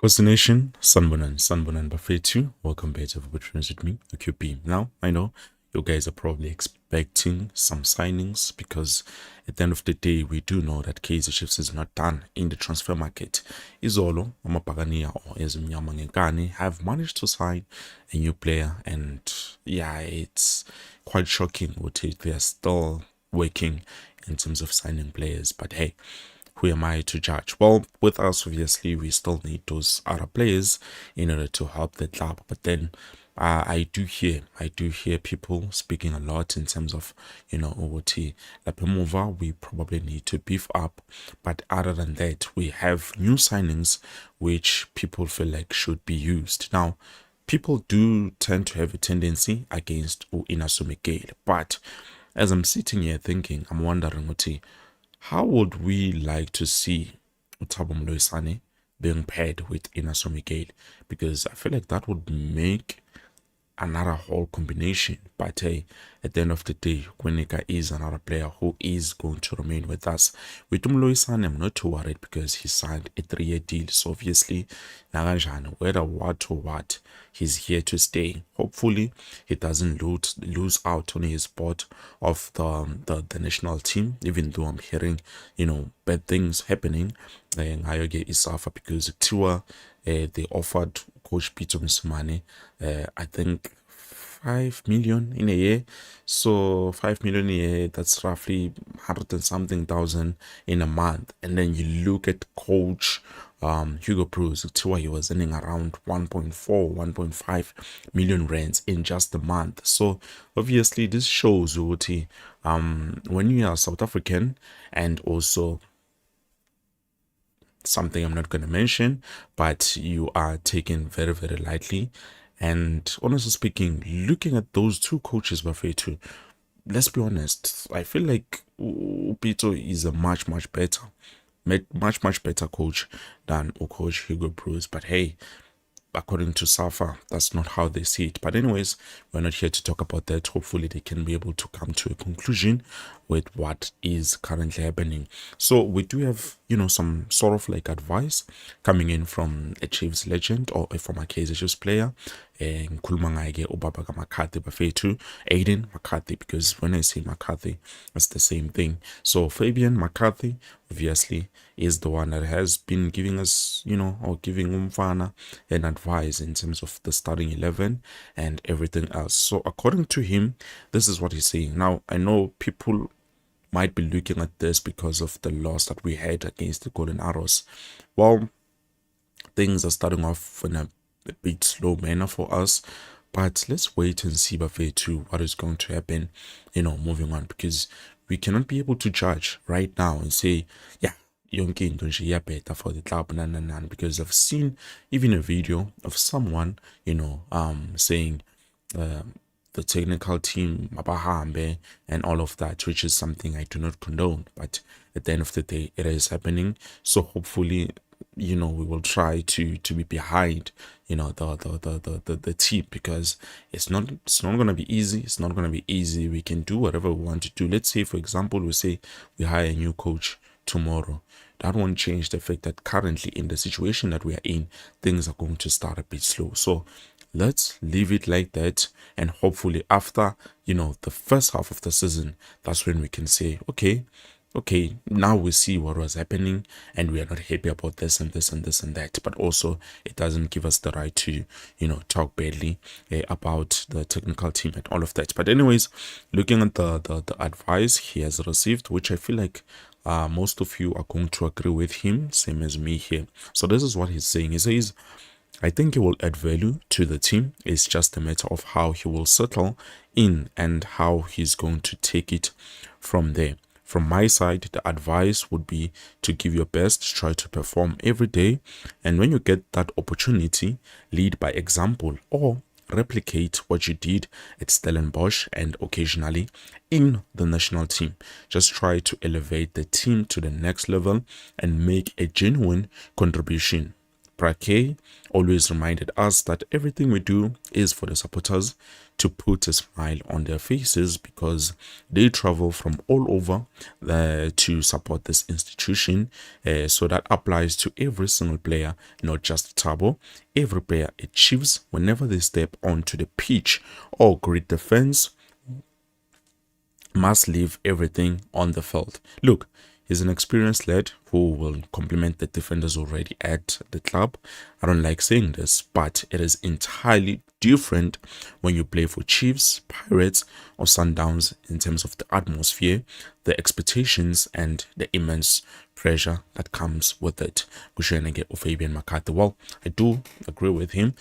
Costa Nation, Sanbonan Bafetu. Welcome back to Opportunities with me, the QP. Now, I know you guys are probably expecting some signings because at the end of the day, we do know that Kaizer Chiefs is not done in the transfer market. Izolo, Amapagania or Ezimnyama Ngekane have managed to sign a new player, and yeah, it's quite shocking what they are still working in terms of signing players. But hey, who am I to judge? Well, with us, obviously, we still need those other players in order to help the club. But then I do hear people speaking a lot in terms of, OT. Lapemova, we probably need to beef up. But other than that, we have new signings which people feel like should be used. Now, people do tend to have a tendency against Inasu Miguel, but as I'm sitting here thinking, I'm wondering, Oti, how would we like to see Thabo Moloisane being paired with Inaso Miguel? Because I feel like that would make another whole combination. But hey, at the end of the day, Kwenika is another player who is going to remain with us. With Moloisane, I'm not too worried because he signed a 3-year deal. So obviously, Naganjana, whether what or what, he's here to stay. Hopefully, he doesn't lose out on his spot of the national team, even though I'm hearing, bad things happening. Ngayoke Isafa because Tua, they offered Coach Peter Msumane, I think 5 million in a year. So 5 million a year, that's roughly 100 and something thousand in a month. And then you look at Coach Hugo Bruce, he was earning around 1.4, 1.5 million rands in just a month. So obviously this shows what when you are South African and also something I'm not going to mention, but you are taken very, very lightly. And honestly speaking, looking at those two coaches, Bafetu, let's be honest, I feel like Upito is a much, much better coach than Coach Hugo Bruce. But hey, according to Safa, that's not how they see it. But anyways, we're not here to talk about that. Hopefully they can be able to come to a conclusion with what is currently happening. So we do have, some sort of like advice coming in from a Chiefs legend or a former Kaizer Chiefs player. Ngikhuluma ngaye ubaba kaMcCarthy bafethu, Aiden McCarthy, because when I say McCarthy, it's the same thing. So Fabian McCarthy obviously is the one that has been giving us, or giving Umfana an advice in terms of the starting 11 and everything else. So according to him, this is what he's saying. Now, I know people might be looking at this because of the loss that we had against the Golden Arrows. Well, things are starting off in a bit slow manner for us, but let's wait and see Bafetu what is going to happen, moving on, because we cannot be able to judge right now and say, yeah, yonke into nje iyabheda for the club, because I've seen even a video of someone, saying the technical team abahambe and all of that, which is something I do not condone. But at the end of the day, it is happening. So hopefully, we will try to be behind, the team, because it's not going to be easy. It's not going to be easy. We can do whatever we want to do. Let's say, for example, we say we hire a new coach tomorrow. That won't change the fact that currently in the situation that we are in, things are going to start a bit slow. So let's leave it like that, and hopefully after the first half of the season, that's when we can say, okay, now we see what was happening and we are not happy about this and this and this and that. But also it doesn't give us the right to talk badly about the technical team and all of that. But anyways, looking at the advice he has received, which I feel like most of you are going to agree with him, same as me here. So this is what he's saying. He says, I think he will add value to the team. It's just a matter of how he will settle in and how he's going to take it from there. From my side, the advice would be to give your best, try to perform every day, and when you get that opportunity, lead by example or replicate what you did at Stellenbosch and occasionally in the national team. Just try to elevate the team to the next level and make a genuine contribution. Braque always reminded us that everything we do is for the supporters to put a smile on their faces because they travel from all over to support this institution. So that applies to every single player, not just Thabo. Every player achieves whenever they step onto the pitch or great defense must leave everything on the field. Look, he's an experienced lad who will complement the defenders already at the club. I don't like saying this, but it is entirely different when you play for Chiefs, Pirates, or Sundowns in terms of the atmosphere, the expectations, and the immense pressure that comes with it. Fabian McCarthy. Well, I do agree with him.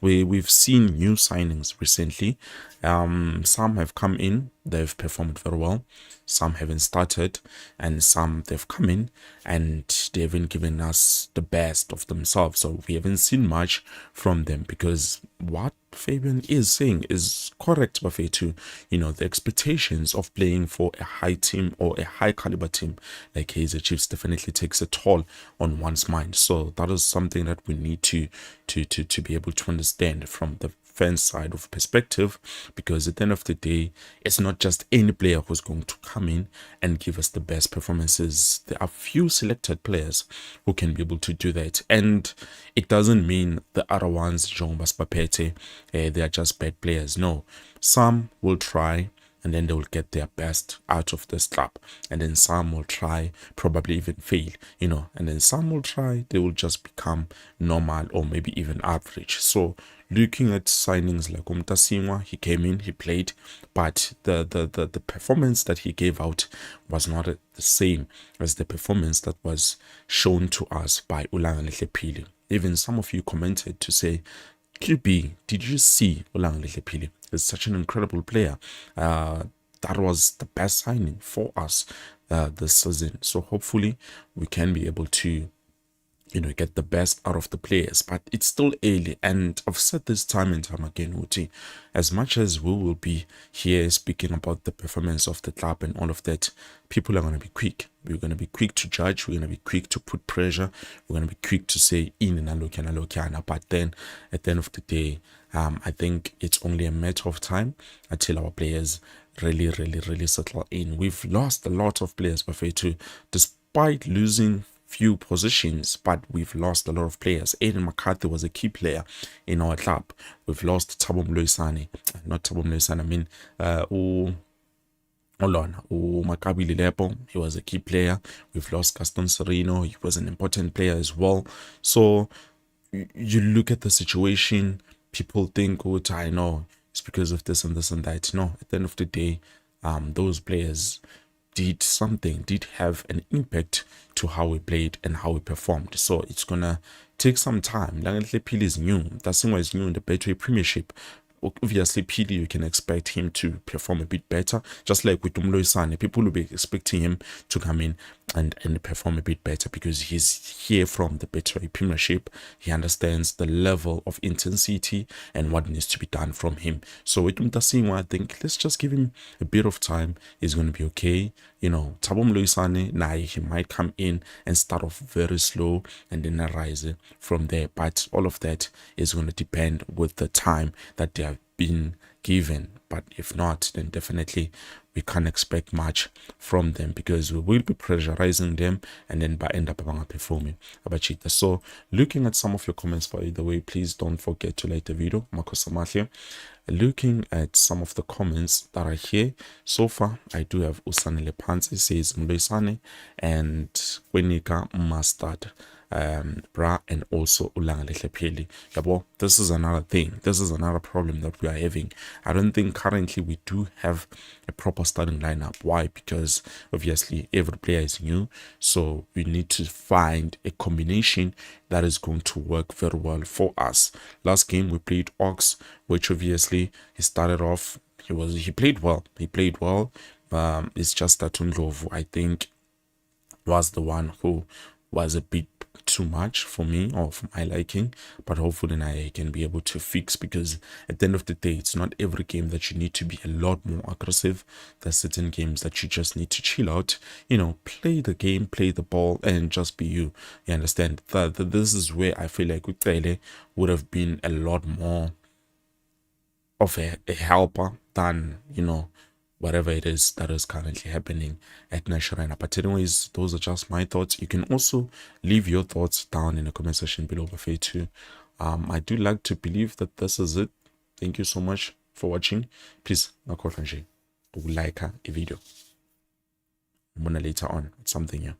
We've seen new signings recently. Some have come in, they've performed very well. Some haven't started, and some they've come in and they haven't given us the best of themselves. So we haven't seen much from them because what Fabian is saying is correct, Buffet, too. The expectations of playing for a high team or a high caliber team like Kaizer Chiefs definitely takes a toll on one's mind. So that is something that we need to be able to understand from the fan side of perspective, because at the end of the day, it's not just any player who's going to come in and give us the best performances. There are few selected players who can be able to do that, and it doesn't mean the other ones, John Baspapete, they are just bad players. No, some will try and then they will get their best out of this club, and then some will try, probably even fail, and then some will try, they will just become normal or maybe even average. So looking at signings like Umtasingwa, he came in, he played, but the performance that he gave out was not the same as the performance that was shown to us by Ulanga Lehle. Even some of you commented to say, QB, did you see Ulanga Lehle? He's such an incredible player. That was the best signing for us this season. So hopefully we can be able to get the best out of the players, but it's still early. And I've said this time and time again, Uti, as much as we will be here speaking about the performance of the club and all of that, people are going to be quick. We're going to be quick to judge. We're going to be quick to put pressure. We're going to be quick to say in and alokiana. But then at the end of the day, I think it's only a matter of time until our players really settle in. We've lost a lot of players, Buffet, too, despite losing few positions, but we've lost a lot of players. Aiden McCarthy was a key player in our club. We've lost Thabo Moloisane, not Thabo Moloisane, I mean Maccabi Lepo, he was a key player. We've lost Gaston Sereno, he was an important player as well. So you look at the situation, people think, oh, I know it's because of this and this and that. No, at the end of the day, those players did have an impact to how we played and how we performed. So it's gonna take some time. Langale Pili is new. That's why is new in the Betway Premiership. Obviously, PD, you can expect him to perform a bit better. Just like with Moloisane, people will be expecting him to come in and perform a bit better because he's here from the Betway Premiership. He understands the level of intensity and what needs to be done from him. So with Umtasingwa, I think let's just give him a bit of time. He's going to be okay. Thabo Moloisane, he might come in and start off very slow and then rise from there. But all of that is going to depend with the time that they have been given. But if not, then definitely we can't expect much from them because we will be pressurizing them and then by end up performing. So looking at some of your comments, by the way, please don't forget to like the video. Looking at some of the comments that are here so far, I do have Usane Lepansi says Moloisane and Kwenika Mustard, Bra, and also Ulanga Lehle. Yabo, this is another thing. This is another problem that we are having. I don't think currently we do have a proper starting lineup. Why? Because obviously every player is new, so we need to find a combination that is going to work very well for us. Last game we played Ox, which obviously he started off. He played well. It's just that Undlovu, I think, was the one who was a bit too much for me or for my liking, but hopefully I can be able to fix, because at the end of the day, it's not every game that you need to be a lot more aggressive. There's certain games that you just need to chill out, play the game, play the ball, and just be you. You understand? This is where I feel like Ucele would have been a lot more of a helper than, whatever it is that is currently happening at Nasharena. But anyways, those are just my thoughts. You can also leave your thoughts down in the comment section below, buffet too. I do like to believe that this is it. Thank you so much for watching. Please like a video. I'm gonna later on something here.